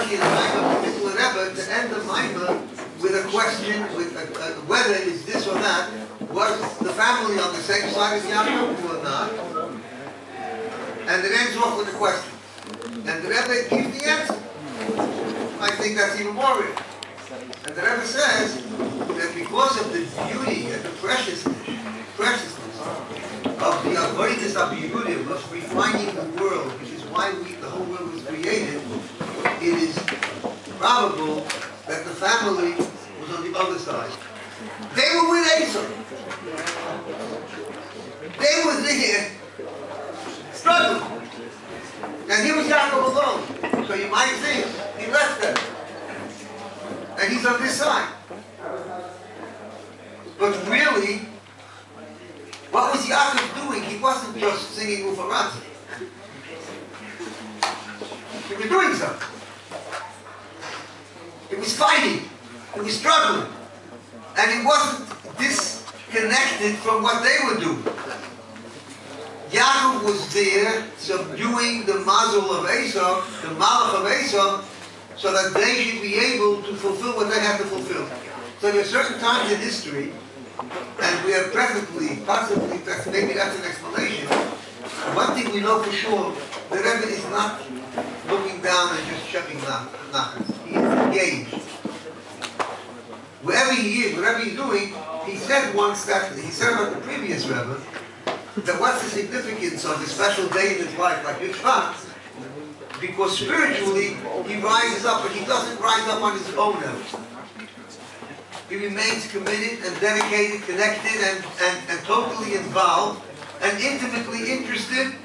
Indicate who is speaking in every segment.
Speaker 1: hierarchy in the Maimah permits the Rebbe to end the Maimah with a question, with whether is this or that, was the family on the same side as Yaakov or not? And it ends off with a question. And the Rebbe gives the answer. I think that's even more rich. And the Rebbe says that because of the beauty and the preciousness of the avoidance of Yehudim, of refining the world, which is why the whole world was created, it is probable that the family was on the other side. They were with Esau. They were there struggling. And he was Yaakov alone. So you might think he left them. And he's on this side. But really, what was Yaakov doing? He wasn't just singing Ufarazzi. He was doing something. He was fighting. He was struggling. And he wasn't disconnected from what they were doing. Yaakov was there subduing the mazel of Esau, the malach of Esau, so that they should be able to fulfill what they had to fulfill. So there are certain times in history, and we are possibly, maybe that's an explanation. One thing we know for sure, the Rebbe is not looking down and just checking nachas. He is engaged. Wherever he is, whatever he's doing, he said once that, he said about the previous Rebbe, that what's the significance of a special day in his life like Yitzchak? Because spiritually, he rises up, but he doesn't rise up on his own effort. He remains committed and dedicated, connected, and totally involved, and intimately interested,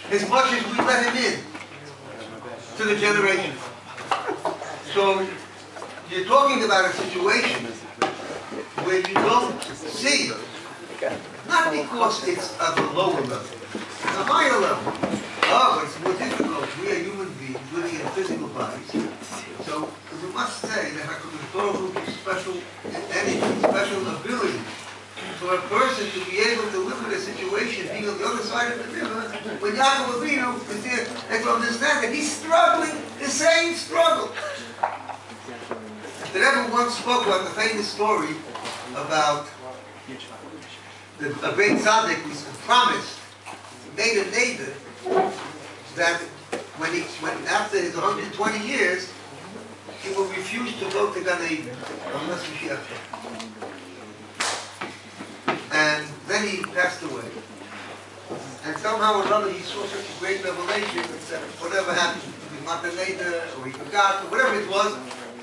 Speaker 1: as much as we let him in to the generation. So, you're talking about a situation where you don't see, not because it's at a lower level, at a higher level. Oh, it's more difficult. We are human beings living in physical bodies. So we must say that HaKadosh Baruch Hu gives special energy, special ability for a person to be able to live in a situation being on the other side of the river when Yaakov Avinu is there and to understand that he's struggling the same struggle. The Rebbe once spoke about the famous story about a great tzaddik who promised, made a neighbor, that when after his 120 years, he will refuse to go to Gan Eden unless Mashiach comes. And then he passed away. And somehow or another he saw such a great revelation that whatever happened, he was not a neighbor, or he forgot, or whatever it was,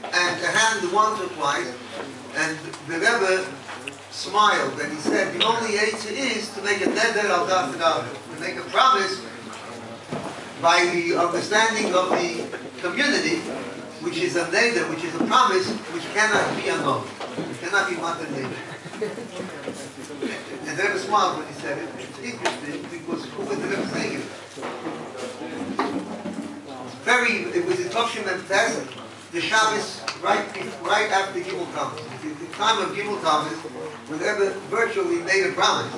Speaker 1: and it happened once or twice, and the Rebbe smiled and he said, the only answer is to make a neder al das Rebbe, to make a promise by the understanding of the community, which is a neder, which is a promise, which cannot be annulled, which cannot be wanted neder. And the Rebbe smiled when he said it. It's interesting because who was the Rebbe saying it? It was a Tovshim and Tess, the Shabbos right after Gimel Tammuz. The time of Gimel Tammuz, when the Rebbe virtually made a promise.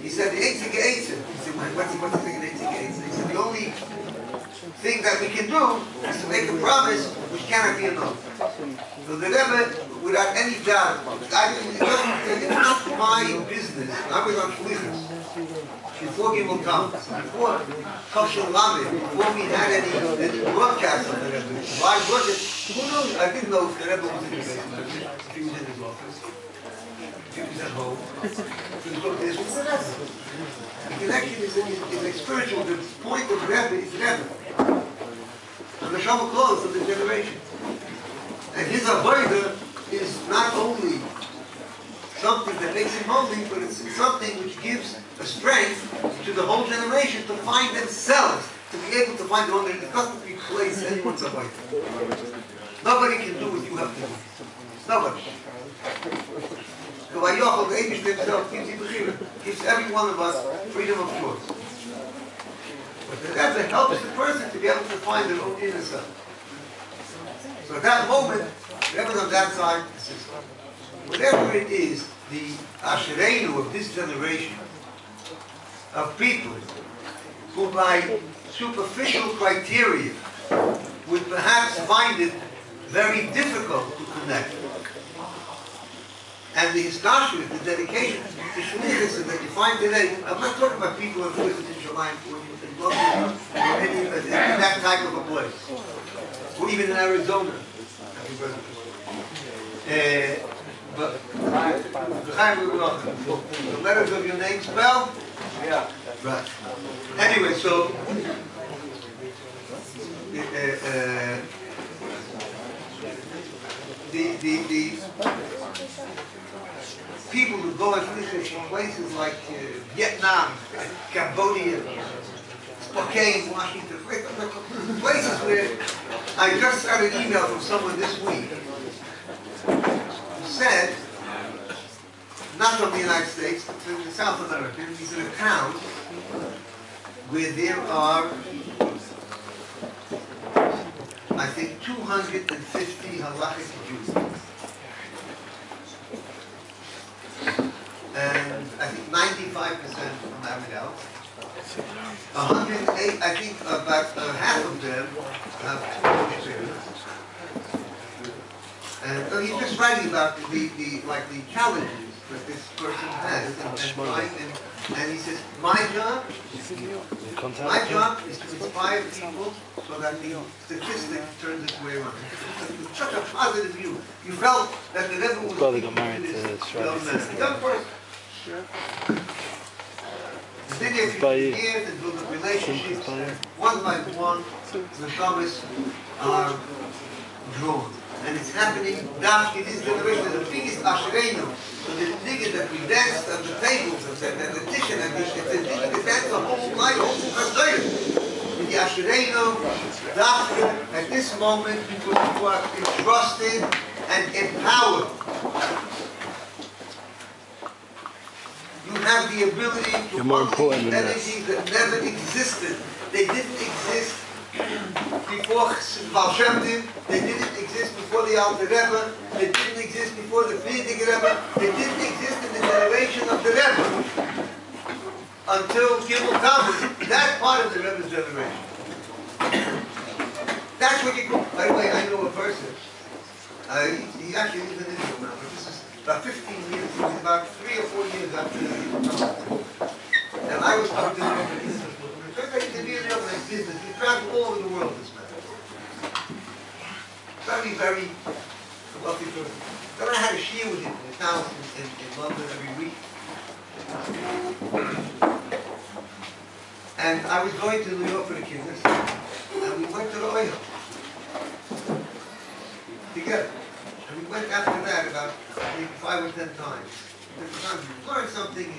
Speaker 1: He said, the Eitzig Eitzig. He said, what's the thing in Eitzig Eitzig? He said, the only thing that we can do is to make a promise which cannot be annulled. So the Rebbe, without any doubt, it's not my business. I was on Shlichus before Gimel Tammuz, before Kosher Lamed, before we had any broadcast of the Rebbe. Live broadcast. Who knows? I didn't know if the Rebbe was in the basement. If he was in his office. If he was at home. This was the Rebbe. The connection is a spiritual. The point of Rebbe is Rebbe. And the Shabbat clothes of the generation. And his avodah is not only something that makes him holy, but it's something which gives a strength to the whole generation to find themselves, to be able to find their own. It doesn't replace anyone's avodah. Nobody can do what you have to do. Nobody. The Vayochel, the Eibush himself, gives every one of us freedom of choice. But the Rebbe helps the person to be able to find their own inner self. So at that moment, the Rebbe on that side says, whatever it is, the Ashereinu of this generation, of people who by superficial criteria would perhaps find it very difficult to connect. And the history, the dedication to Shlichus that you find today, I'm not talking about people who visit in Shalim or in London or in that type of a place, or even in Arizona. But the letters of your name spell? Yeah. Right. Anyway, so the people who go and visit places like Vietnam, Cambodia, Spokane, Washington, places where I just got an email from someone this week who said, not from the United States, but from South America, he's in a town where there are, I think, 250 halachic Jews. And I think 95% from Abigail. 108, I think about half of them have two experience. And he's just writing about the challenges that this person has. And he says, my job is to inspire people so that the statistic turns its way around. It's such a positive view. You felt that the Rebbe was
Speaker 2: well, they got married to
Speaker 1: young person. Then if you begin and build up relationships, one by one, the Shabbos are drawn. And it's happening now in this generation. The biggest Ashereinu, so the nigga that we danced on the tables and the tishon and the nigga that danced the whole night, the whole Chasdoyer. In the Ashereinu, doctor, at this moment, people who are entrusted and empowered. You have the ability to unleash energies that never existed. They didn't exist before Baal Shem Tov, they didn't exist before the Alter Rebbe, they didn't exist before the Frierdiker Rebbe, they didn't exist in the generation of the Rebbe until Gimel Tammuz, that part of the Rebbe's generation. That's what you call. By the way, I know a person. He actually lives in Israel now, but this is about 15 years, about 3 or 4 years after Gimel Tammuz. And I was talking to him. Business. We travel all over the world, this man. Very, very wealthy person. Then I had a shiur with him in his house in London every week. And I was going to New York for the Kiddush, and we went to the oil together. And we went after that about maybe 5 or 10 times. We learned something.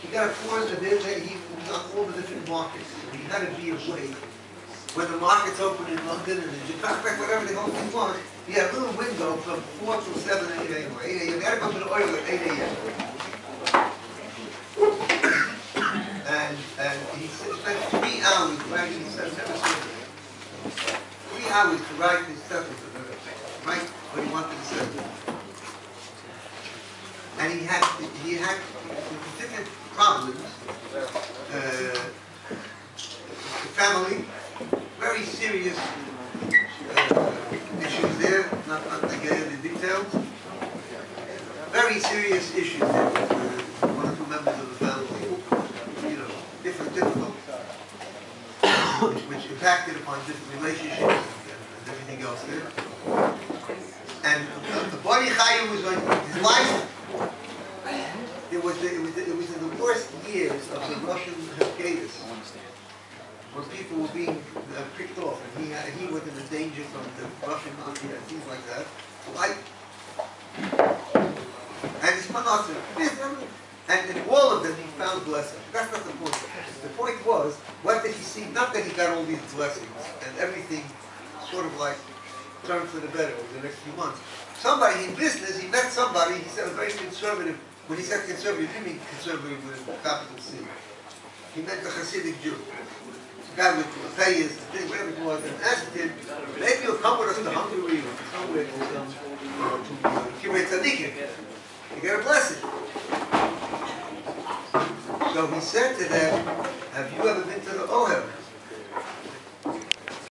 Speaker 1: He got a tour of the day. He was on all the different markets. He had to be away. When the markets opened in London and in Japan, whatever the whole thing was, he had a little window from 4 till 7 a.m. or 8 a.m. He had to go to the oil at 8 a.m. and he spent 3 hours writing his stuff. 3 hours to write his stuff, write what he wanted to say. And he had different problems. Family, very serious issues there, not to get into the details. Very serious issues there with 1 or 2 members of the family, difficult, which impacted upon different relationships and everything else there. And the body Chaim was going through his life. It was in the worst years of the Russian Hafgadis, when people were being picked off, and he was in the danger from the Russian army and things like that. And his Panasa, and in all of them he found blessing. That's not the point. The point was, what did he see? Not that he got all these blessings and everything sort of like turned for the better over the next few months. Somebody in business, he met somebody, he said a very conservative. When he said conservative, he didn't mean conservative with a capital C. He meant a Hasidic Jew. A guy with payers, whatever it was, and asked him, maybe you'll come with us to Hungary or somewhere to Kibbutz Tzadikim. You get a blessing. So he said to them, have you ever been to the Ohel?